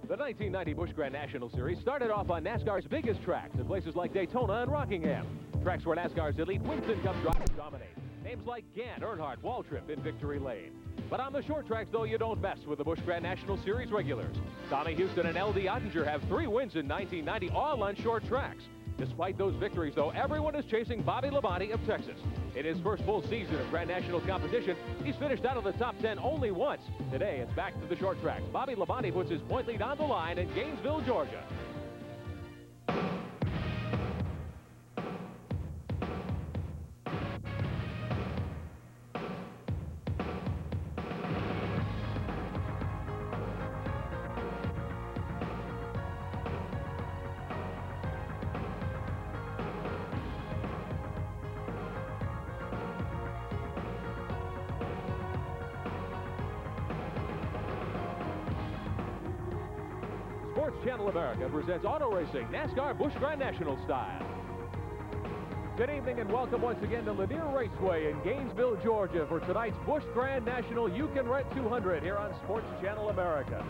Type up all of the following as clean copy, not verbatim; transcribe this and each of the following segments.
The 1990 Busch Grand National Series started off on NASCAR's biggest tracks at places like Daytona and Rockingham. Tracks where NASCAR's elite Winston Cup drivers dominate. Names like Gant, Earnhardt, Waltrip in Victory Lane. But on the short tracks, though, you don't mess with the Busch Grand National Series regulars. Tommy Houston and L.D. Ottinger have 3 wins in 1990, all on short tracks. Despite those victories, though, everyone is chasing Bobby Labonte of Texas. In his first full season of Grand National competition, he's finished out of the top 10 only once. Today, it's back to the short tracks. Bobby Labonte puts his point lead on the line in Gainesville, Georgia. Sports Channel America presents auto racing, NASCAR Busch Grand National style. Good evening and welcome once again to Lanier Raceway in Gainesville, Georgia for tonight's Busch Grand National You Can Rent 200 here on Sports Channel America.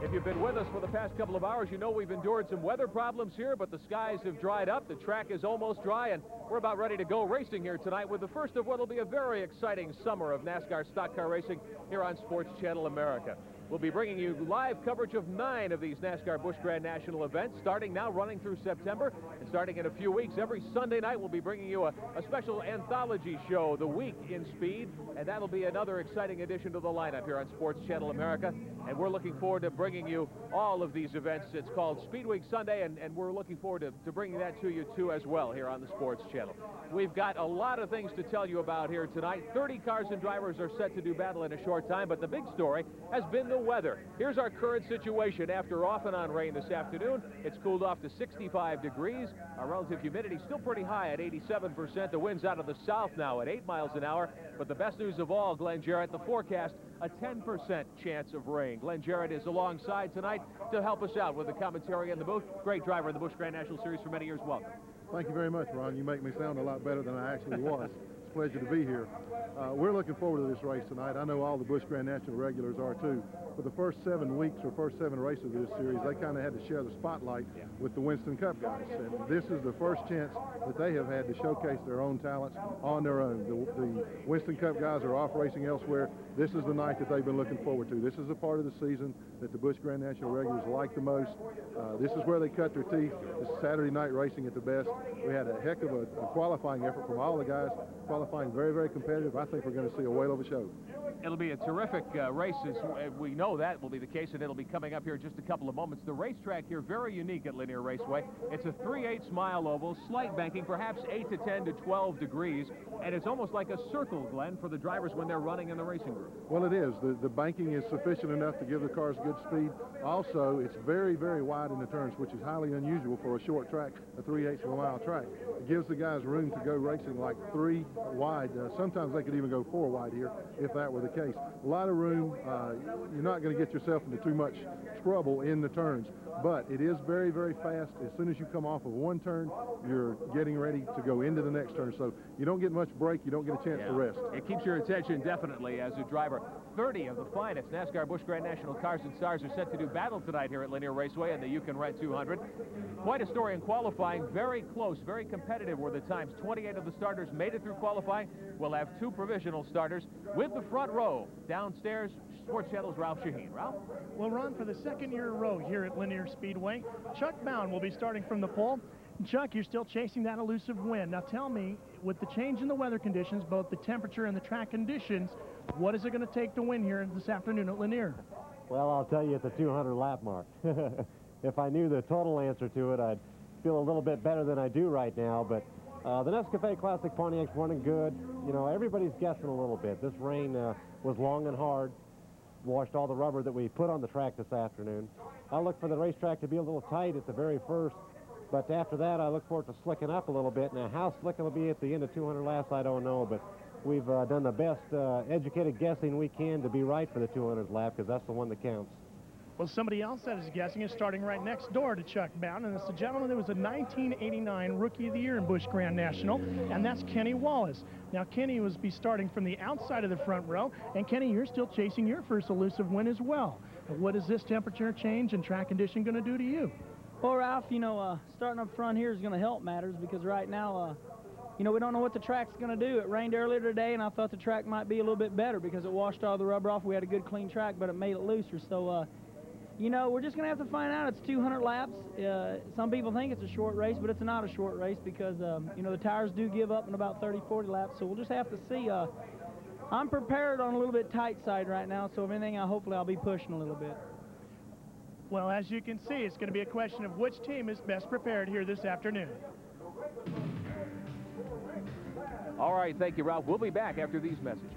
If you've been with us for the past couple of hours, you know we've endured some weather problems here, but the skies have dried up, the track is almost dry, and we're about ready to go racing here tonight with the first of what will be a very exciting summer of NASCAR stock car racing here on Sports Channel America. We'll be bringing you live coverage of 9 of these NASCAR Busch Grand National events, starting now, running through September, and starting in a few weeks. Every Sunday night, we'll be bringing you a special anthology show, The Week in Speed, and that'll be another exciting addition to the lineup here on Sports Channel America. And we're looking forward to bringing you all of these events. It's called Speed Week Sunday, and we're looking forward to bringing that to you, too, as well, here on the Sports Channel. We've got a lot of things to tell you about here tonight. 30 cars and drivers are set to do battle in a short time, but the big story has been the weather. Here's our current situation after off and on rain this afternoon. It's cooled off to 65 degrees. Our relative humidity still pretty high at 87%. The wind's out of the south now at 8 miles an hour. But the best news of all, Glenn Jarrett, the forecast, a 10% chance of rain. Glenn Jarrett is alongside tonight to help us out with the commentary in the booth. Great driver in the Busch Grand National Series for many years. Welcome. Thank you very much, Ron. You make me sound a lot better than I actually was. It's a pleasure to be here. We're looking forward to this race tonight. I know all the Busch Grand National regulars are too. For the first 7 weeks or first 7 races of this series, they kind of had to share the spotlight with the Winston Cup guys. And this is the first chance that they have had to showcase their own talents on their own. The Winston Cup guys are off racing elsewhere. This is the night that they've been looking forward to. This is a part of the season that the Busch Grand National regulars like the most. This is where they cut their teeth. This is Saturday night racing at the best. We had a heck of a qualifying effort from all the guys. Qualifying very, very competitive. I think we're going to see a whale of a show. It'll be a terrific race. We know that will be the case, and it'll be coming up here in just a couple of moments. The racetrack here, very unique at Lanier Raceway. It's a 3/8 mile oval, slight banking, perhaps 8 to 10 to 12 degrees, and it's almost like a circle, Glenn, for the drivers when they're running in the racing group. Well, it is. The banking is sufficient enough to give the cars good speed. Also, it's very, very wide in the turns, which is highly unusual for a short track, a 3/8 of a mile track. It gives the guys room to go racing like 3 wide. Sometimes they could even go 4 wide here if that were the case. A lot of room. You're not going to get yourself into too much trouble in the turns, but it is very, very fast. As soon as you come off of one turn, you're getting ready to go into the next turn, so you don't get much break. You don't get a chance to rest. It keeps your attention definitely as a driver. 30 of the finest NASCAR Busch Grand National cars and stars are set to do battle tonight here at Lanier Raceway in the You Can Rent 200. Quite a story in qualifying. Very close, very competitive were the times. 28 of the starters made it through qualifying. We'll have 2 provisional starters with the front row. Downstairs, Sports Channel's Ralph Shaheen. Ralph? Well, Ron, for the second year in a row here at Lanier Speedway, Chuck Bound will be starting from the pole. Chuck, you're still chasing that elusive win. Now tell me, with the change in the weather conditions, both the temperature and the track conditions, what is it going to take to win here this afternoon at Lanier? Well, I'll tell you, it's a 200 lap mark. If I knew the total answer to it, I'd feel a little bit better than I do right now, but the Nescafe Classic Pontiac's running good. You know, everybody's guessing a little bit. This rain was long and hard, washed all the rubber that we put on the track this afternoon. I look for the racetrack to be a little tight at the very first, but after that, I look forward to slicking up a little bit. Now, how slick it'll be at the end of 200 laps, I don't know, but we've done the best educated guessing we can to be right for the 200th lap, because that's the one that counts. Well, somebody else that is guessing is starting right next door to Chuck Bound, and it's a gentleman that was a 1989 Rookie of the Year in Busch Grand National, and that's Kenny Wallace. Now, Kenny be starting from the outside of the front row, and Kenny, you're still chasing your first elusive win as well. What is this temperature change and track condition going to do to you? Well, Ralph, you know, starting up front here is going to help matters because right now, you know, we don't know what the track's going to do. It rained earlier today, and I thought the track might be a little bit better because it washed all the rubber off. We had a good, clean track, but it made it looser. So, you know, we're just going to have to find out. It's 200 laps. Some people think it's a short race, but it's not a short race because, you know, the tires do give up in about 30, 40 laps. So we'll just have to see. I'm prepared on a little bit tight side right now, so if anything, hopefully I'll be pushing a little bit. Well, as you can see, it's going to be a question of which team is best prepared here this afternoon. All right, thank you, Ralph. We'll be back after these messages.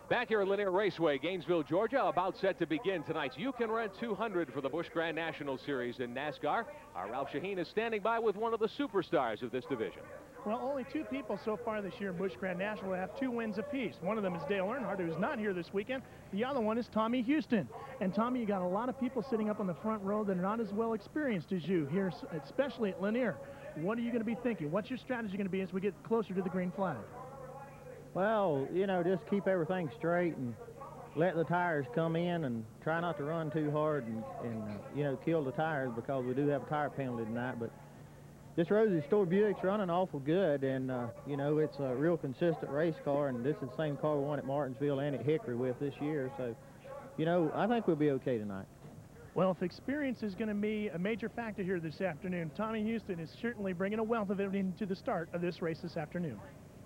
Back here at Lanier Raceway, Gainesville, Georgia, about set to begin tonight's You Can Rent 200 for the Busch Grand National Series in NASCAR. Our Ralph Shaheen is standing by with one of the superstars of this division. Well, only 2 people so far this year in Busch Grand National have 2 wins apiece. One of them is Dale Earnhardt, who's not here this weekend. The other one is Tommy Houston. And Tommy, you got a lot of people sitting up on the front row that are not as well experienced as you here, especially at Lanier. What are you going to be thinking? What's your strategy going to be as we get closer to the green flag? Well, you know, just keep everything straight and let the tires come in and try not to run too hard and you know, kill the tires because we do have a tire penalty tonight. But this Rosie Store Buick's running awful good, and, you know, it's a real consistent race car, and this is the same car we won at Martinsville and at Hickory with this year. So, you know, I think we'll be okay tonight. Well, if experience is going to be a major factor here this afternoon, Tommy Houston is certainly bringing a wealth of it into the start of this race this afternoon.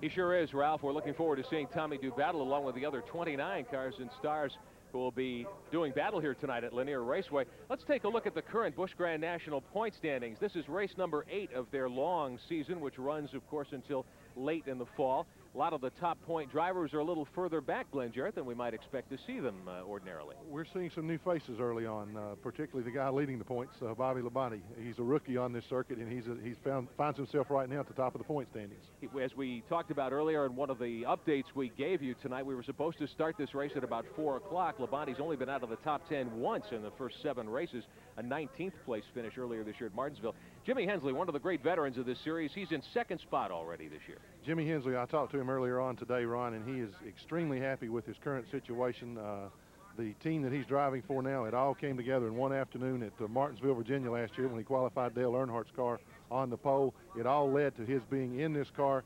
He sure is, Ralph. We're looking forward to seeing Tommy do battle along with the other 29 cars and stars who will be doing battle here tonight at Lanier Raceway. Let's take a look at the current Busch Grand National point standings. This is race number 8 of their long season, which runs, of course, until late in the fall. A lot of the top point drivers are a little further back, Glenn Jarrett, than we might expect to see them ordinarily. We're seeing some new faces early on, particularly the guy leading the points, Bobby Labonte. He's a rookie on this circuit, and he finds himself right now at the top of the point standings. As we talked about earlier in one of the updates we gave you tonight, we were supposed to start this race at about 4 o'clock. Labonte's only been out of the top 10 once in the first 7 races, a 19th place finish earlier this year at Martinsville. Jimmy Hensley, one of the great veterans of this series, he's in 2nd spot already this year. Jimmy Hensley, I talked to him earlier on today, Ron, and he is extremely happy with his current situation. The team that he's driving for now, it all came together in one afternoon at Martinsville, Virginia last year when he qualified Dale Earnhardt's car on the pole. It all led to his being in this car.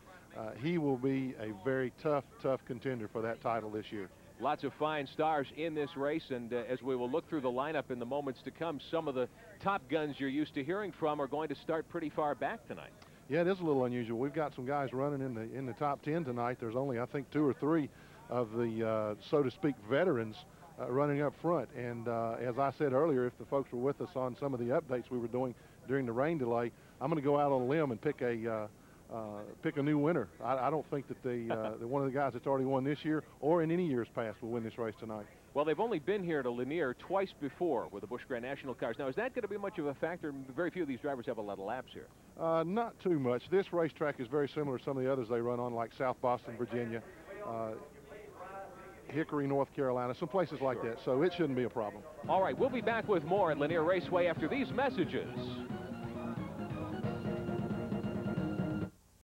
He will be a very tough contender for that title this year. Lots of fine stars in this race, and as we will look through the lineup in the moments to come, some of the top guns you're used to hearing from are going to start pretty far back tonight. Yeah, it is a little unusual. We've got some guys running in the top 10 tonight. There's only, I think, 2 or 3 of the, so to speak, veterans running up front. And as I said earlier, if the folks were with us on some of the updates we were doing during the rain delay, I'm going to go out on a limb and pick a new winner. I don't think that one of the guys that's already won this year or in any years past will win this race tonight. Well, they've only been here to Lanier twice before with the Busch Grand National cars. Now, is that going to be much of a factor? Very few of these drivers have a lot of laps here. Not too much. This racetrack is very similar to some of the others they run on, like South Boston, Virginia, Hickory, North Carolina, some places like that. So it shouldn't be a problem. All right, we'll be back with more at Lanier Raceway after these messages.